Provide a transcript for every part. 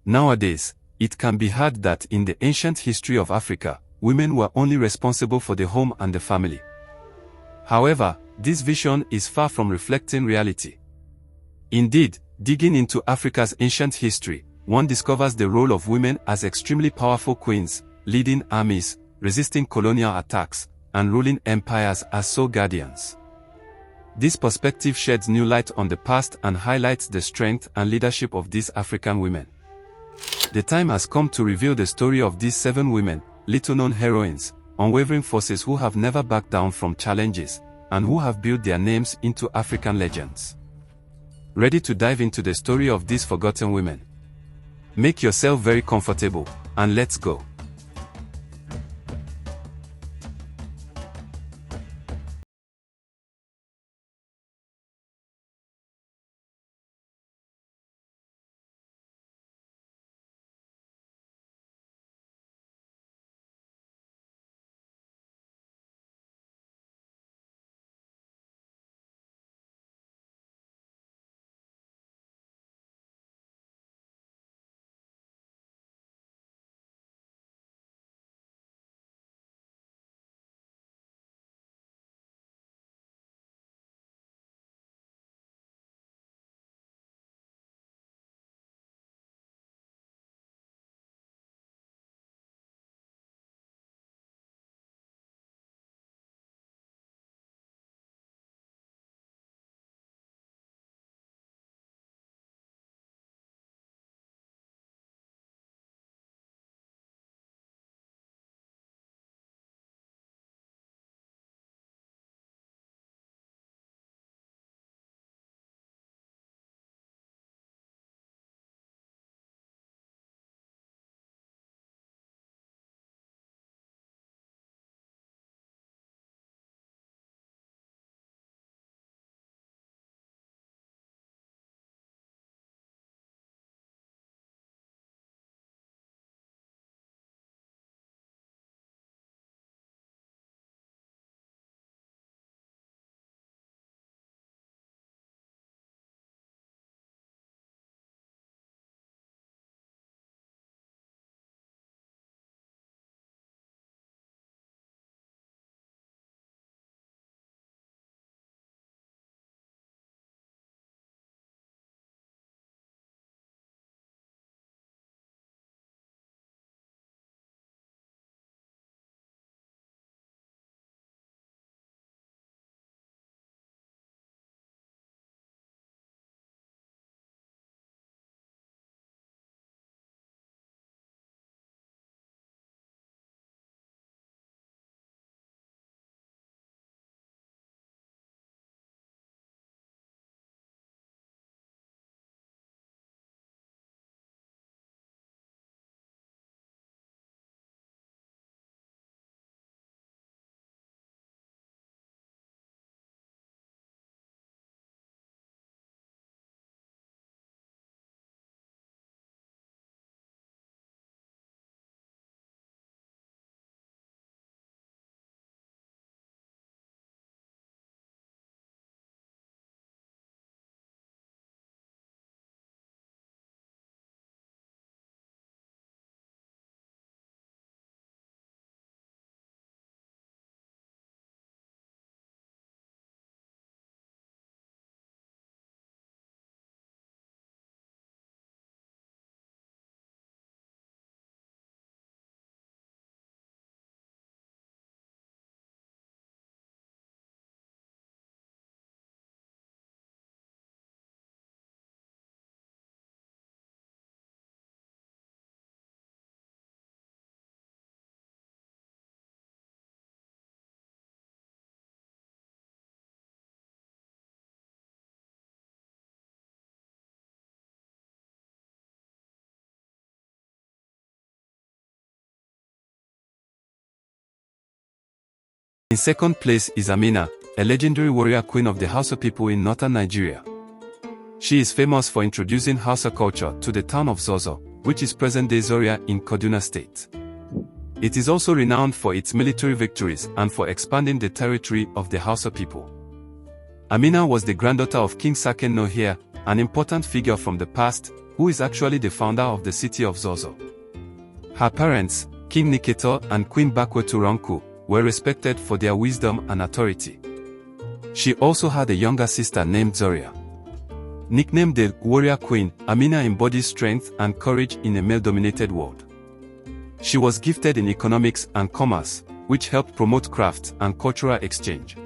Nowadays, it can be heard that in the ancient history of Africa, women were only responsible for the home and the family. However, this vision is far from reflecting reality. Indeed, digging into Africa's ancient history, one discovers the role of women as extremely powerful queens, leading armies, resisting colonial attacks, and ruling empires as sole guardians. This perspective sheds new light on the past and highlights the strength and leadership of these African women. The time has come to reveal the story of these 7 women, little-known heroines, unwavering forces who have never backed down from challenges, and who have built their names into African legends. Ready to dive into the story of these forgotten women? Make yourself very comfortable, and let's go. In second place is Amina, a legendary warrior queen of the Hausa people in northern Nigeria. She is famous for introducing Hausa culture to the town of Zozo, which is present-day Zaria in Kaduna State. It is also renowned for its military victories and for expanding the territory of the Hausa people. Amina was the granddaughter of King Saken Nohir, an important figure from the past, who is actually the founder of the city of Zozo. Her parents, King Niketo and Queen Bakweturonku, were respected for their wisdom and authority. She also had a younger sister named Zoria. Nicknamed the Warrior Queen, Amina embodies strength and courage in a male-dominated world. She was gifted in economics and commerce, which helped promote craft and cultural exchange.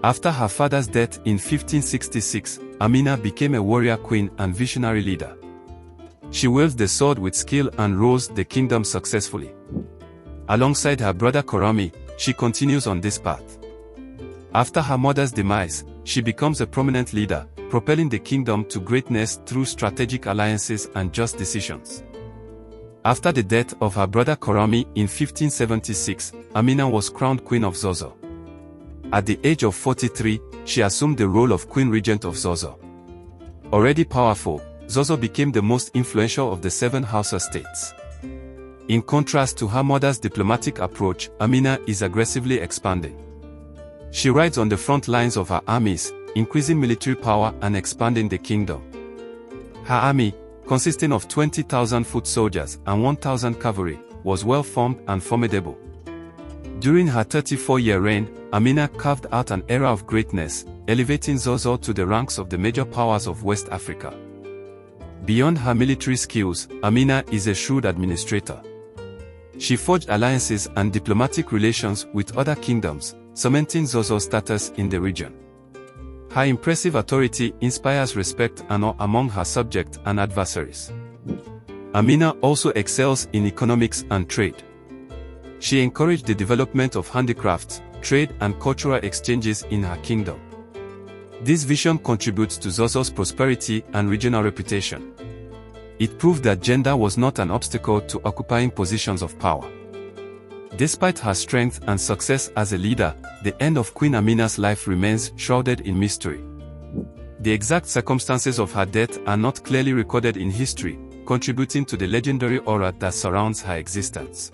After her father's death in 1566, Amina became a warrior queen and visionary leader. She wielded the sword with skill and rose the kingdom successfully. Alongside her brother Koromi, she continues on this path. After her mother's demise, she becomes a prominent leader, propelling the kingdom to greatness through strategic alliances and just decisions. After the death of her brother Koromi in 1576, Amina was crowned Queen of Zozo. At the age of 43, she assumed the role of Queen Regent of Zozo. Already powerful, Zozo became the most influential of the 7 Hausa states. In contrast to her mother's diplomatic approach, Amina is aggressively expanding. She rides on the front lines of her armies, increasing military power and expanding the kingdom. Her army, consisting of 20,000 foot soldiers and 1,000 cavalry, was well-formed and formidable. During her 34-year reign, Amina carved out an era of greatness, elevating Zozo to the ranks of the major powers of West Africa. Beyond her military skills, Amina is a shrewd administrator. She forged alliances and diplomatic relations with other kingdoms, cementing Zozo's status in the region. Her impressive authority inspires respect and awe among her subjects and adversaries. Amina also excels in economics and trade. She encouraged the development of handicrafts, trade and cultural exchanges in her kingdom. This vision contributes to Zozo's prosperity and regional reputation. It proved that gender was not an obstacle to occupying positions of power. Despite her strength and success as a leader, the end of Queen Amina's life remains shrouded in mystery. The exact circumstances of her death are not clearly recorded in history, contributing to the legendary aura that surrounds her existence.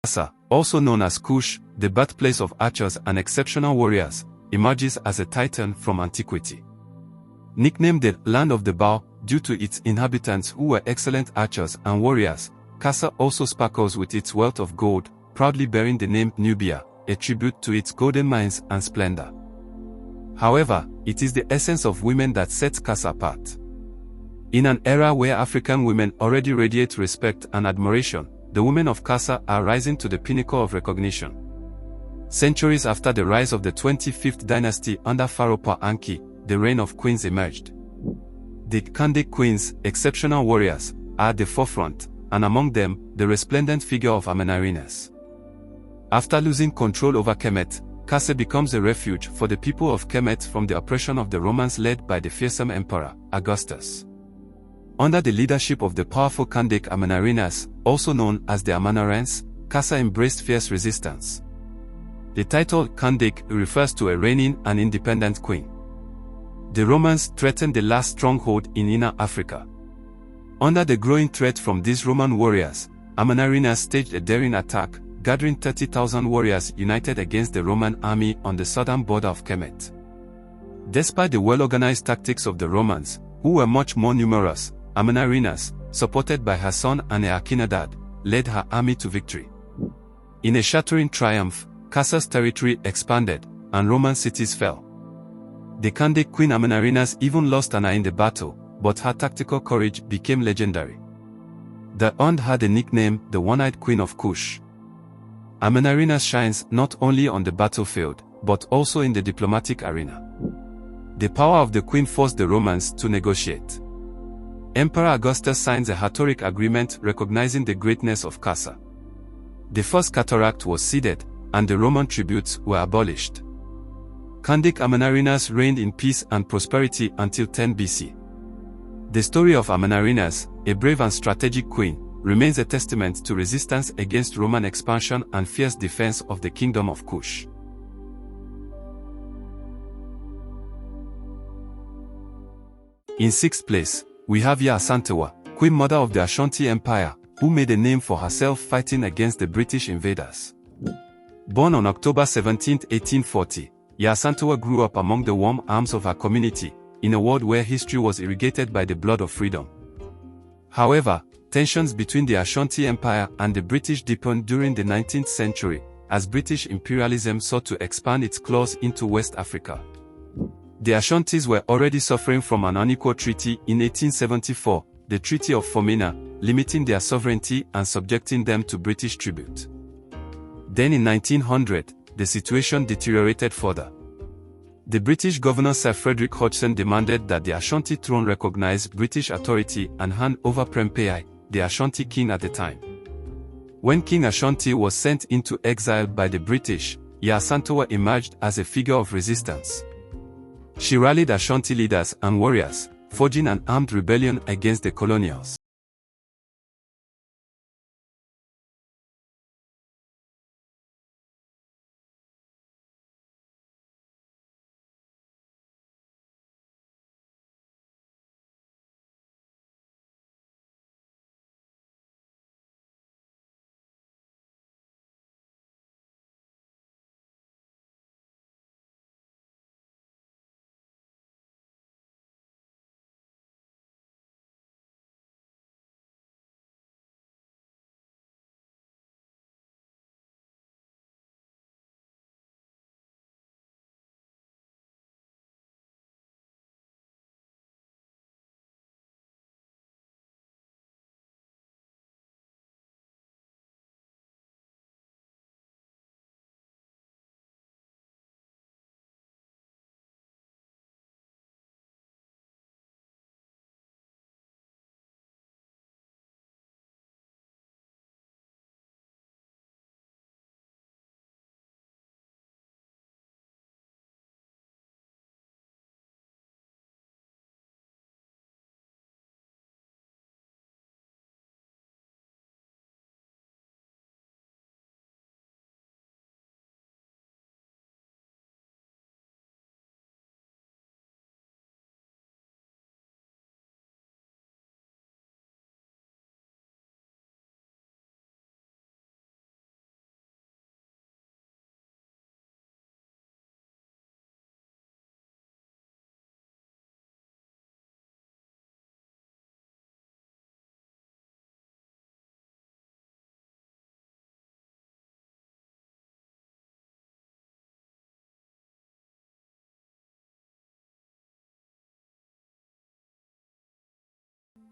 Kassa, also known as Kush, the birthplace of archers and exceptional warriors, emerges as a titan from antiquity. Nicknamed the Land of the Bow due to its inhabitants who were excellent archers and warriors, Kassa also sparkles with its wealth of gold, proudly bearing the name Nubia, a tribute to its golden mines and splendor. However, it is the essence of women that sets Kassa apart. In an era where African women already radiate respect and admiration, the women of Kassa are rising to the pinnacle of recognition. Centuries after the rise of the 25th dynasty under Pharaoh Pa-Anki, the reign of queens emerged. The Kandake queens, exceptional warriors, are at the forefront, and among them, the resplendent figure of Amenarines. After losing control over Kemet, Kassa becomes a refuge for the people of Kemet from the oppression of the Romans led by the fearsome emperor, Augustus. Under the leadership of the powerful Kandake Amenarines, also known as the Amanarines, Kassa embraced fierce resistance. The title Kandake refers to a reigning and independent queen. The Romans threatened the last stronghold in Inner Africa. Under the growing threat from these Roman warriors, Amenarines staged a daring attack, gathering 30,000 warriors united against the Roman army on the southern border of Kemet. Despite the well-organized tactics of the Romans, who were much more numerous, Amenarines, supported by her son Akinadad, led her army to victory. In a shattering triumph, Kassa's territory expanded, and Roman cities fell. The Kandake queen Amenarines even lost an eye in the battle, but her tactical courage became legendary. The earned her the nickname the One-Eyed Queen of Kush. Amenarines shines not only on the battlefield, but also in the diplomatic arena. The power of the queen forced the Romans to negotiate. Emperor Augustus signs a Hatoric agreement recognizing the greatness of Kassa. The first cataract was ceded, and the Roman tributes were abolished. Kandake Amenarines reigned in peace and prosperity until 10 BC. The story of Amenarines, a brave and strategic queen, remains a testament to resistance against Roman expansion and fierce defense of the kingdom of Kush. In sixth place, we have Yaa Asantewaa, Queen Mother of the Ashanti Empire, who made a name for herself fighting against the British invaders. Born on October 17, 1840, Yaa Asantewaa grew up among the warm arms of her community, in a world where history was irrigated by the blood of freedom. However, tensions between the Ashanti Empire and the British deepened during the 19th century, as British imperialism sought to expand its claws into West Africa. The Ashantis were already suffering from an unequal treaty in 1874, the Treaty of Fomena, limiting their sovereignty and subjecting them to British tribute. Then in 1900, the situation deteriorated further. The British governor Sir Frederick Hodgson demanded that the Ashanti throne recognize British authority and hand over Prempeh, the Ashanti king at the time. When King Ashanti was sent into exile by the British, Yaa Asantewaa emerged as a figure of resistance. She rallied Ashanti leaders and warriors, forging an armed rebellion against the colonials.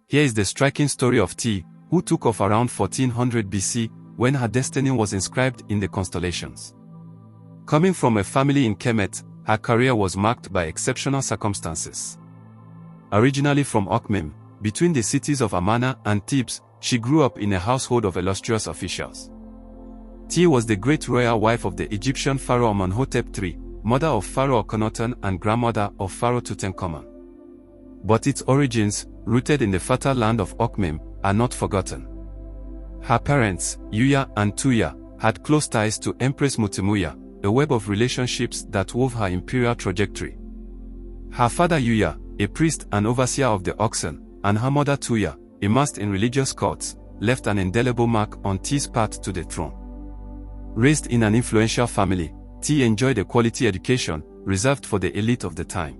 Here is the striking story of Ti, who took off around 1400 BC, when her destiny was inscribed in the constellations. Coming from a family in Kemet, her career was marked by exceptional circumstances. Originally from Okmim, between the cities of Amarna and Thebes, she grew up in a household of illustrious officials. Ti was the great royal wife of the Egyptian pharaoh Imhotep III, mother of Pharaoh Akhenaten and grandmother of Pharaoh Tutankhamun. But its origins, rooted in the fertile land of Okmim, are not forgotten. Her parents, Yuya and Tuya, had close ties to Empress Mutimuya, a web of relationships that wove her imperial trajectory. Her father Yuya, a priest and overseer of the oxen, and her mother Tuya, immersed in religious cults, left an indelible mark on Ti's path to the throne. Raised in an influential family, Ti enjoyed a quality education, reserved for the elite of the time.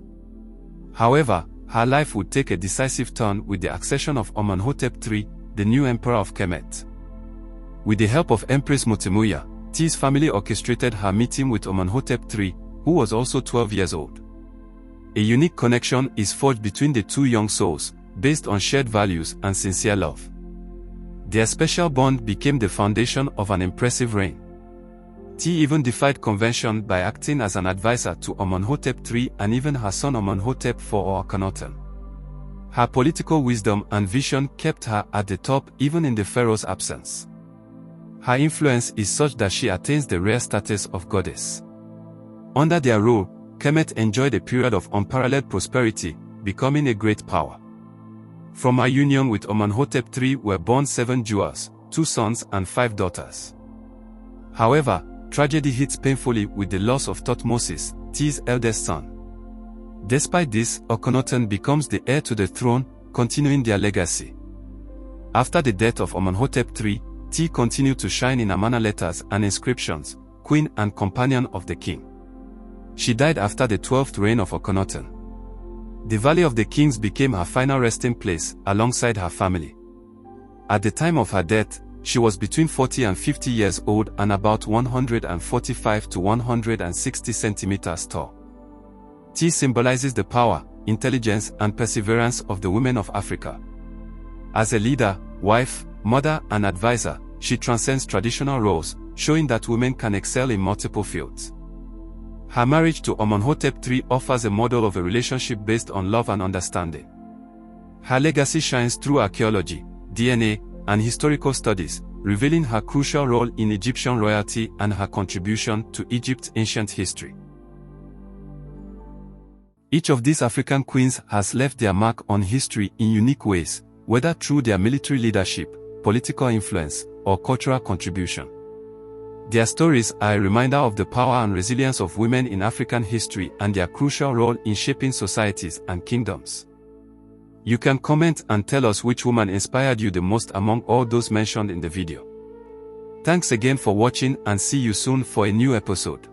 However, her life would take a decisive turn with the accession of Imhotep III, the new emperor of Kemet. With the help of Empress Mutimuya, Ti's family orchestrated her meeting with Imhotep III, who was also 12 years old. A unique connection is forged between the two young souls, based on shared values and sincere love. Their special bond became the foundation of an impressive reign. Ti even defied convention by acting as an advisor to Imhotep III and even her son Imhotep IV or Akhenaten. Her political wisdom and vision kept her at the top even in the pharaoh's absence. Her influence is such that she attains the rare status of goddess. Under their rule, Kemet enjoyed a period of unparalleled prosperity, becoming a great power. From her union with Imhotep III were born 7 jewels, 2 sons and 5 daughters. However, tragedy hits painfully with the loss of Thutmose, Ti's eldest son. Despite this, Akhenaten becomes the heir to the throne, continuing their legacy. After the death of Imhotep III, Ti continued to shine in Amarna letters and inscriptions, queen and companion of the king. She died after the 12th reign of Akhenaten. The Valley of the Kings became her final resting place, alongside her family. At the time of her death, she was between 40 and 50 years old and about 145 to 160 centimeters tall. Ti symbolizes the power, intelligence and perseverance of the women of Africa. As a leader, wife, mother and advisor, she transcends traditional roles, showing that women can excel in multiple fields. Her marriage to Imhotep III offers a model of a relationship based on love and understanding. Her legacy shines through archaeology, DNA, and historical studies, revealing her crucial role in Egyptian royalty and her contribution to Egypt's ancient history. Each of these African queens has left their mark on history in unique ways, whether through their military leadership, political influence, or cultural contribution. Their stories are a reminder of the power and resilience of women in African history and their crucial role in shaping societies and kingdoms. You can comment and tell us which woman inspired you the most among all those mentioned in the video. Thanks again for watching and see you soon for a new episode.